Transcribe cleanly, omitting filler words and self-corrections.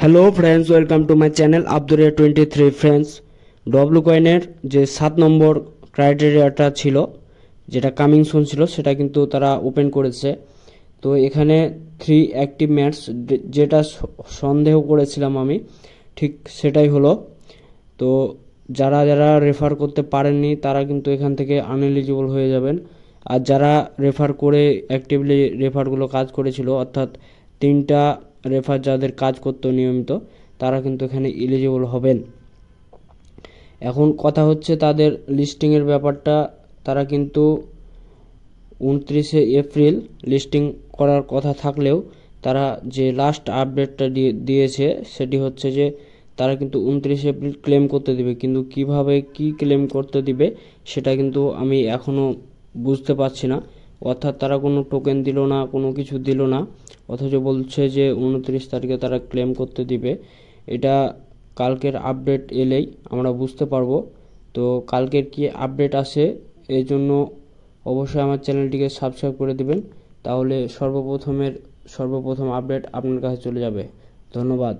Hello friends, welcome to my channel আব্দুরিয়া 23। Friends, W কয়েনের যে 7 নম্বর ক্রাইটেরিয়াটা ছিল, যেটা কামিং সুন ছিল, সেটা কিন্তু তারা ওপেন করেছে। তো এখানে 3 অ্যাক্টিভ ম্যাটস, যেটা সন্দেহ করেছিলাম আমি, ঠিক সেটাই হলো। তো যারা যারা রেফার করতে পারেননি তারা কিন্তু এখান থেকে আনএলিজিবল হয়ে যাবেন। আর যারা রেফার করে অ্যাক্টিভলি রেফারগুলো কাজ করেছিল, অর্থাৎ 3টা রেফার যাদের কাজ করতো নিয়মিত, তারা কিন্তু এখানে এলিজিবল হবেন। এখন কথা হচ্ছে তাদের লিস্টিংয়ের ব্যাপারটা। তারা কিন্তু 29শে এপ্রিল লিস্টিং করার কথা থাকলেও তারা যে লাস্ট আপডেটটা দিয়েছে সেটি হচ্ছে যে তারা কিন্তু 29শে এপ্রিল ক্লেম করতে দিবে, কিন্তু কিভাবে কি ক্লেম করতে দিবে সেটা কিন্তু আমি এখনও বুঝতে পারছি না। অর্থাৎ তারা কোনো টোকেন দিল না, কোনো কিছু দিল না, অথচ বলছে যে 29 তারিখে তারা ক্লেম করতে দিবে। এটা কালকের আপডেট এলেই আমরা বুঝতে পারবো। তো কালকের কি আপডেট আসে, এই জন্য অবশ্যই আমার চ্যানেলটিকে সাবস্ক্রাইব করে দিবেন, তাহলে সর্বপ্রথম আপডেট আপনার কাছে চলে যাবে। ধন্যবাদ।